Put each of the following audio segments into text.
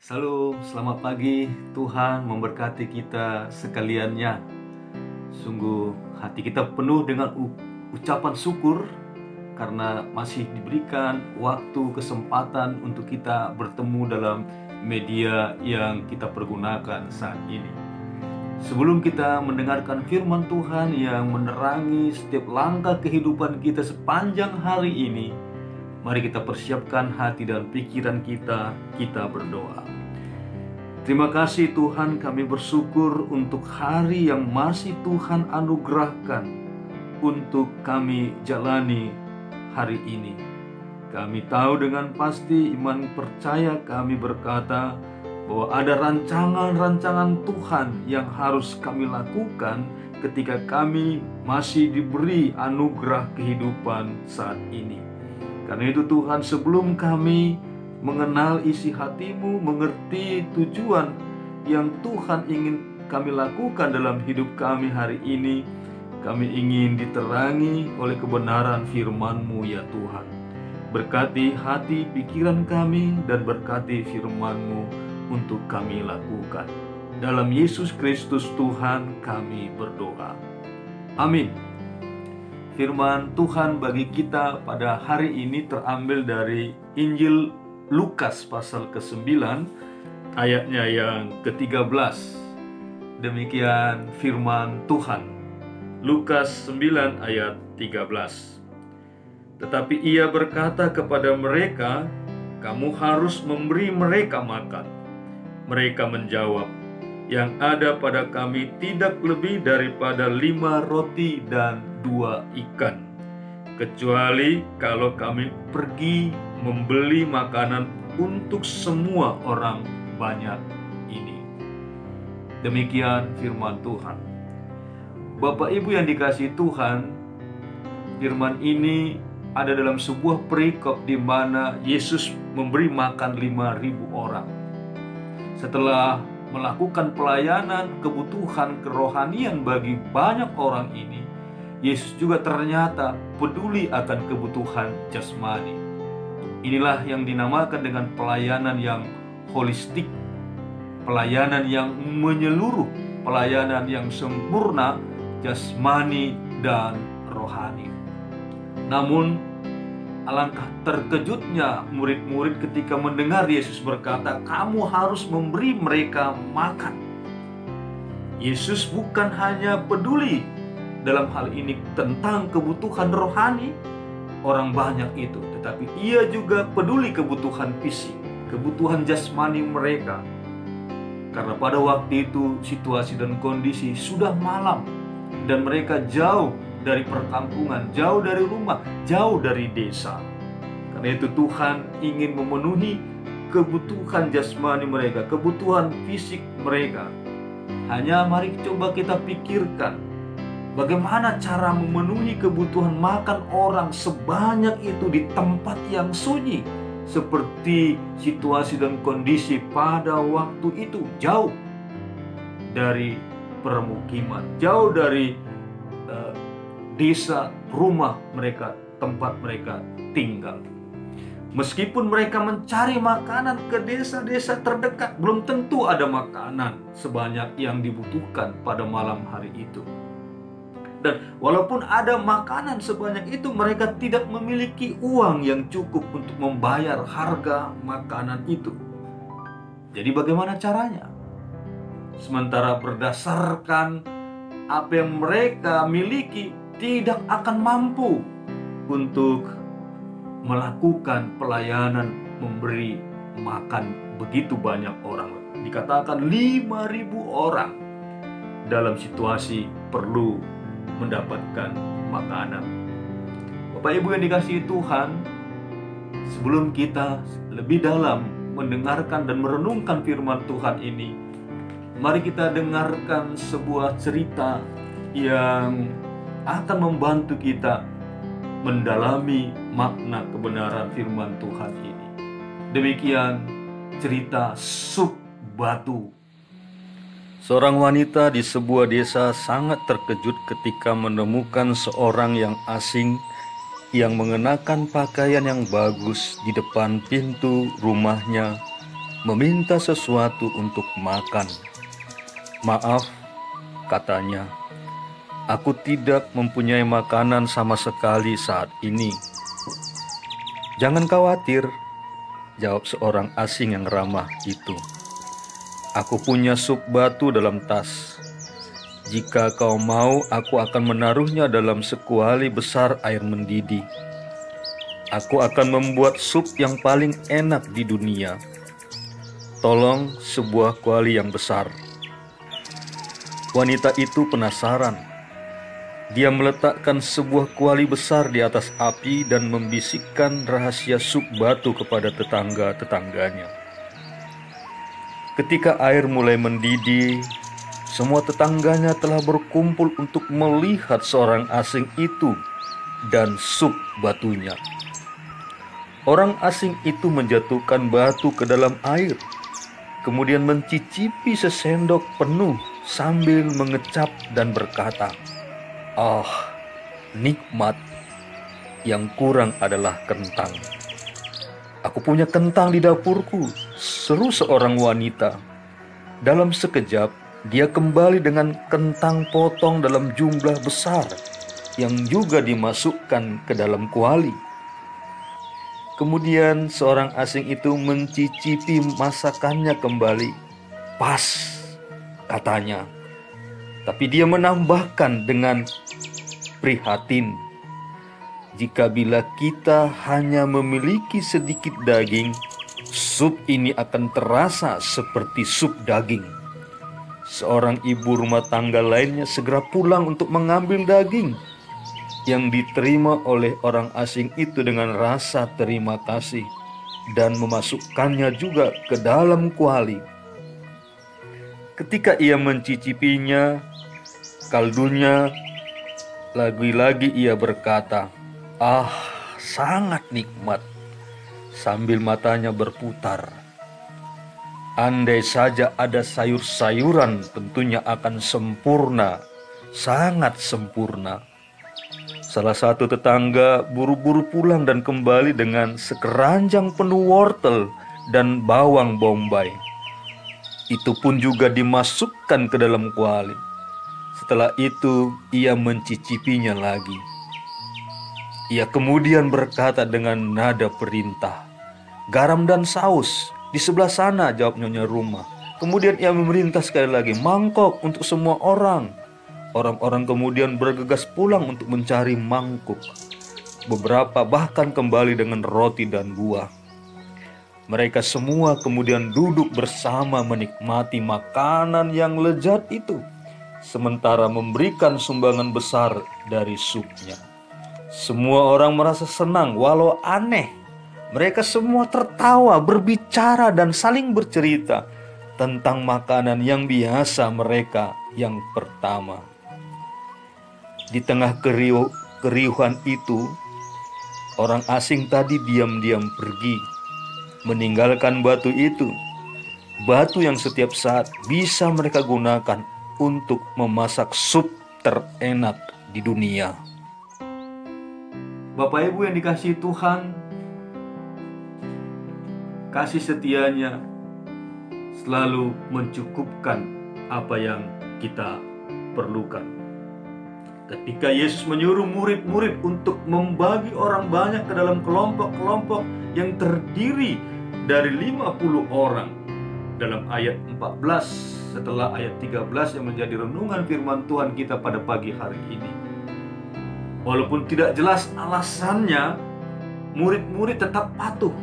Salam, selamat pagi. Tuhan memberkati kita sekaliannya. Sungguh hati kita penuh dengan ucapan syukur karena masih diberikan waktu, kesempatan untuk kita bertemu dalam media yang kita pergunakan saat ini. Sebelum kita mendengarkan firman Tuhan yang menerangi setiap langkah kehidupan kita sepanjang hari ini, mari kita persiapkan hati dan pikiran kita berdoa. Terima kasih Tuhan, kami bersyukur untuk hari yang masih Tuhan anugerahkan untuk kami jalani hari ini. Kami tahu dengan pasti, iman percaya kami berkata bahwa ada rancangan-rancangan Tuhan yang harus kami lakukan ketika kami masih diberi anugerah kehidupan saat ini. Karena itu Tuhan, sebelum kami mengenal isi hati-Mu, mengerti tujuan yang Tuhan ingin kami lakukan dalam hidup kami hari ini, kami ingin diterangi oleh kebenaran firman-Mu ya Tuhan. Berkati hati pikiran kami dan berkati firman-Mu untuk kami lakukan. Dalam Yesus Kristus Tuhan kami berdoa. Amin. Firman Tuhan bagi kita pada hari ini terambil dari Injil Lukas pasal ke-9 ayatnya yang ke-13. Demikian firman Tuhan. Lukas 9 ayat 13. Tetapi ia berkata kepada mereka, "Kamu harus memberi mereka makan." Mereka menjawab, "Yang ada pada kami tidak lebih daripada 5 roti dan 2 ikan. Kecuali kalau kami pergi membeli makanan untuk semua orang banyak ini." Demikian firman Tuhan. Bapak Ibu yang dikasihi Tuhan, firman ini ada dalam sebuah perikop di mana Yesus memberi makan 5.000 orang. Setelah melakukan pelayanan kebutuhan kerohanian bagi banyak orang ini, Yesus juga ternyata peduli akan kebutuhan jasmani. Inilah yang dinamakan dengan pelayanan yang holistik, pelayanan yang menyeluruh, pelayanan yang sempurna, jasmani dan rohani. Namun alangkah terkejutnya murid-murid ketika mendengar Yesus berkata, "Kamu harus memberi mereka makan." Yesus bukan hanya peduli dalam hal ini tentang kebutuhan rohani orang banyak itu, tetapi ia juga peduli kebutuhan fisik, kebutuhan jasmani mereka. Karena pada waktu itu situasi dan kondisi sudah malam dan mereka jauh dari perkampungan, jauh dari rumah, jauh dari desa. Karena itu Tuhan ingin memenuhi kebutuhan jasmani mereka, kebutuhan fisik mereka. Hanya mari coba kita pikirkan, bagaimana cara memenuhi kebutuhan makan orang sebanyak itu di tempat yang sunyi, seperti situasi dan kondisi pada waktu itu, jauh dari permukiman, jauh dari desa, rumah mereka, tempat mereka tinggal. Meskipun mereka mencari makanan ke desa-desa terdekat, belum tentu ada makanan sebanyak yang dibutuhkan pada malam hari itu. Dan walaupun ada makanan sebanyak itu, mereka tidak memiliki uang yang cukup untuk membayar harga makanan itu. Jadi bagaimana caranya? Sementara berdasarkan apa yang mereka miliki, tidak akan mampu untuk melakukan pelayanan memberi makan begitu banyak orang. Dikatakan 5.000 orang dalam situasi perlu mendapatkan makanan. Bapak Ibu yang dikasihi Tuhan, sebelum kita lebih dalam mendengarkan dan merenungkan firman Tuhan ini, mari kita dengarkan sebuah cerita yang akan membantu kita mendalami makna kebenaran firman Tuhan ini. Demikian cerita sup batu. Seorang wanita di sebuah desa sangat terkejut ketika menemukan seorang yang asing yang mengenakan pakaian yang bagus di depan pintu rumahnya meminta sesuatu untuk makan. "Maaf," katanya, "aku tidak mempunyai makanan sama sekali saat ini." "Jangan khawatir," jawab seorang asing yang ramah itu. "Aku punya sup batu dalam tas. Jika kau mau, aku akan menaruhnya dalam sekuali besar air mendidih. Aku akan membuat sup yang paling enak di dunia. Tolong sebuah kuali yang besar." Wanita itu penasaran. Dia meletakkan sebuah kuali besar di atas api dan membisikkan rahasia sup batu kepada tetangga-tetangganya. Ketika air mulai mendidih, semua tetangganya telah berkumpul untuk melihat seorang asing itu dan sup batunya. Orang asing itu menjatuhkan batu ke dalam air, kemudian mencicipi sesendok penuh sambil mengecap dan berkata, "Ah, nikmat. Yang kurang adalah kentang." "Aku punya kentang di dapurku," seru seorang wanita. Dalam sekejap, dia kembali dengan kentang potong dalam jumlah besar yang juga dimasukkan ke dalam kuali. Kemudian seorang asing itu mencicipi masakannya kembali. "Pas," katanya. Tapi dia menambahkan dengan prihatin, "Jika bila kita hanya memiliki sedikit daging, sup ini akan terasa seperti sup daging." Seorang ibu rumah tangga lainnya segera pulang untuk mengambil daging yang diterima oleh orang asing itu dengan rasa terima kasih dan memasukkannya juga ke dalam kuali. Ketika ia mencicipinya, kaldunya, lagi-lagi ia berkata, "Ah, sangat nikmat," sambil matanya berputar. "Andai saja ada sayur-sayuran, tentunya akan sempurna, sangat sempurna." Salah satu tetangga buru-buru pulang dan kembali dengan sekeranjang penuh wortel dan bawang bombay. Itu pun juga dimasukkan ke dalam kuali. Setelah itu, ia mencicipinya lagi. Ia kemudian berkata dengan nada perintah, "Garam dan saus di sebelah sana," jawab nyonya rumah. Kemudian ia memerintah sekali lagi, "Mangkok untuk semua orang." Orang-orang kemudian bergegas pulang untuk mencari mangkuk. Beberapa bahkan kembali dengan roti dan buah. Mereka semua kemudian duduk bersama menikmati makanan yang lezat itu, sementara memberikan sumbangan besar dari supnya. Semua orang merasa senang walau aneh. Mereka semua tertawa, berbicara dan saling bercerita tentang makanan yang biasa mereka yang pertama. Di tengah keriuhan itu, orang asing tadi diam-diam pergi, meninggalkan batu itu. Batu yang setiap saat bisa mereka gunakan untuk memasak sup terenak di dunia. Bapak Ibu yang dikasihi Tuhan, kasih setianya selalu mencukupkan apa yang kita perlukan. Ketika Yesus menyuruh murid-murid untuk membagi orang banyak ke dalam kelompok-kelompok yang terdiri dari 50 orang. Dalam ayat 14 setelah ayat 13 yang menjadi renungan firman Tuhan kita pada pagi hari ini. Walaupun tidak jelas alasannya, murid-murid tetap patuh.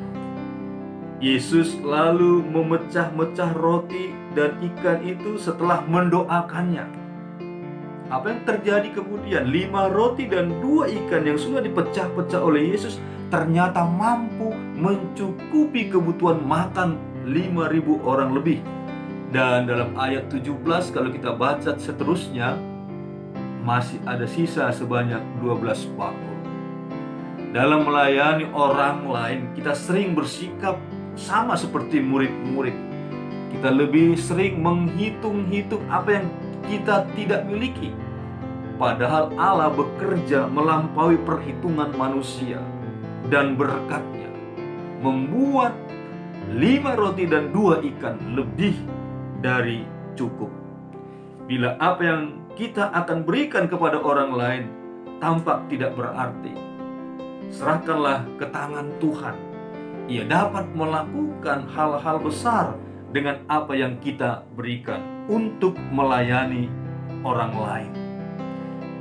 Yesus lalu memecah-mecah roti dan ikan itu setelah mendoakannya. Apa yang terjadi kemudian? 5 roti dan 2 ikan yang sudah dipecah-pecah oleh Yesus ternyata mampu mencukupi kebutuhan makan 5.000 orang lebih. Dan dalam ayat 17 kalau kita baca seterusnya, masih ada sisa sebanyak 12 bakul. Dalam melayani orang lain, kita sering bersikap sama seperti murid-murid. Kita lebih sering menghitung-hitung apa yang kita tidak miliki. Padahal Allah bekerja melampaui perhitungan manusia, dan berkat-Nya membuat 5 roti dan 2 ikan lebih dari cukup. Bila apa yang kita akan berikan kepada orang lain tampak tidak berarti, serahkanlah ke tangan Tuhan. Ia dapat melakukan hal-hal besar dengan apa yang kita berikan untuk melayani orang lain.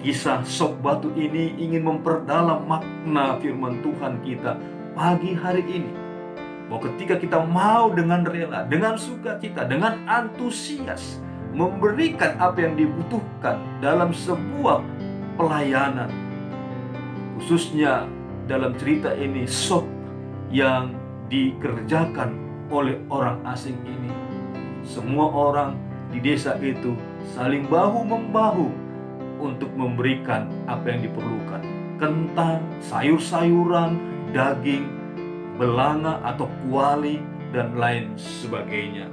Kisah sop batu ini ingin memperdalam makna firman Tuhan kita pagi hari ini, bahwa ketika kita mau dengan rela, dengan sukacita, dengan antusias memberikan apa yang dibutuhkan dalam sebuah pelayanan, khususnya dalam cerita ini sop yang dikerjakan oleh orang asing ini, semua orang di desa itu saling bahu-membahu untuk memberikan apa yang diperlukan. Kentang, sayur-sayuran, daging, belanga atau kuali, dan lain sebagainya.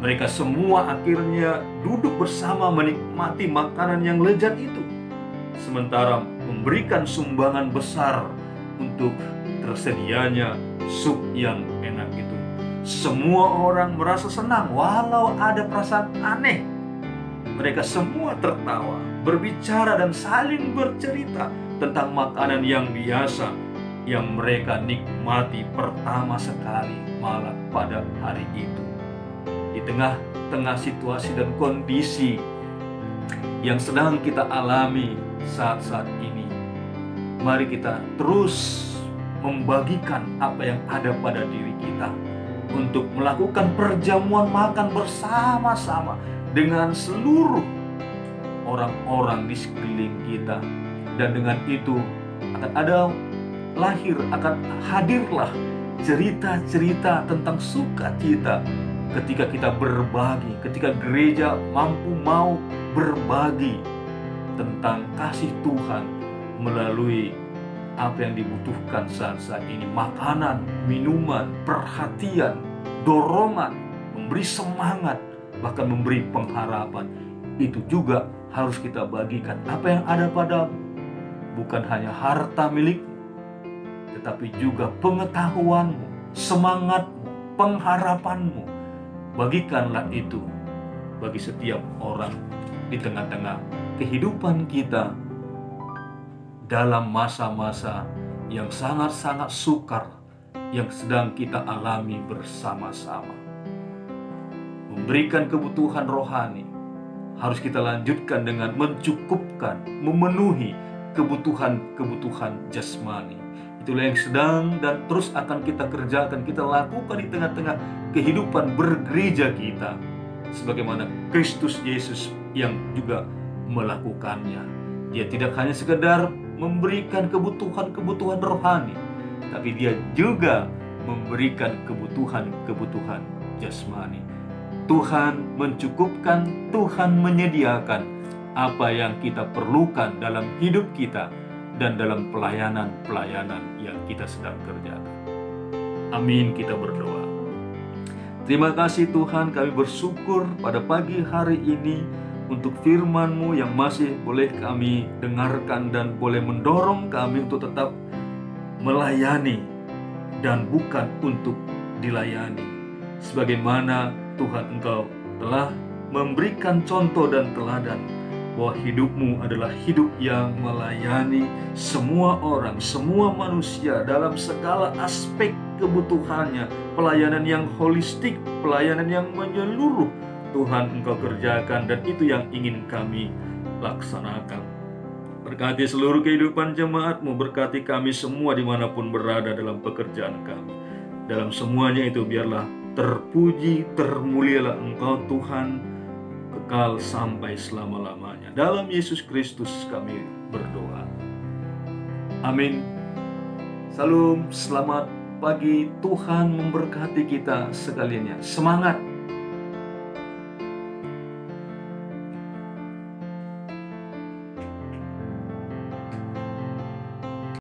Mereka semua akhirnya duduk bersama menikmati makanan yang lezat itu, sementara memberikan sumbangan besar untuk tersedianya sup yang enak itu. Semua orang merasa senang walau ada perasaan aneh. Mereka semua tertawa, berbicara dan saling bercerita tentang makanan yang biasa yang mereka nikmati pertama sekali malam pada hari itu. Di tengah-tengah situasi dan kondisi yang sedang kita alami saat-saat ini, mari kita terus membagikan apa yang ada pada diri kita untuk melakukan perjamuan makan bersama-sama dengan seluruh orang-orang di sekeliling kita. Dan dengan itu akan hadirlah cerita-cerita tentang sukacita ketika kita berbagi, ketika gereja mau berbagi tentang kasih Tuhan melalui apa yang dibutuhkan saat-saat ini: makanan, minuman, perhatian, dorongan, memberi semangat, bahkan memberi pengharapan. Itu juga harus kita bagikan. Apa yang ada padamu bukan hanya harta milikmu, tetapi juga pengetahuanmu, semangatmu, pengharapanmu. Bagikanlah itu bagi setiap orang di tengah-tengah kehidupan kita dalam masa-masa yang sangat-sangat sukar yang sedang kita alami bersama-sama. Memberikan kebutuhan rohani harus kita lanjutkan dengan mencukupkan, memenuhi kebutuhan-kebutuhan jasmani. Itulah yang sedang dan terus akan kita kerjakan, kita lakukan di tengah-tengah kehidupan bergereja kita, sebagaimana Kristus Yesus yang juga melakukannya. Dia tidak hanya sekedar memberikan kebutuhan-kebutuhan rohani, tapi dia juga memberikan kebutuhan-kebutuhan jasmani. Tuhan mencukupkan, Tuhan menyediakan apa yang kita perlukan dalam hidup kita dan dalam pelayanan-pelayanan yang kita sedang kerjakan. Amin, kita berdoa. Terima kasih Tuhan, kami bersyukur pada pagi hari ini untuk firman-Mu yang masih boleh kami dengarkan dan boleh mendorong kami untuk tetap melayani dan bukan untuk dilayani. Sebagaimana Tuhan Engkau telah memberikan contoh dan teladan bahwa hidup-Mu adalah hidup yang melayani semua orang, semua manusia dalam segala aspek kebutuhannya. Pelayanan yang holistik, pelayanan yang menyeluruh, Tuhan Engkau kerjakan, dan itu yang ingin kami laksanakan. Berkati seluruh kehidupan jemaat-Mu, berkati kami semua dimanapun berada dalam pekerjaan kami. Dalam semuanya itu biarlah terpuji, termulialah Engkau Tuhan, kekal sampai selama-lamanya. Dalam Yesus Kristus kami berdoa. Amin. Salam, selamat pagi. Tuhan memberkati kita sekalian. Semangat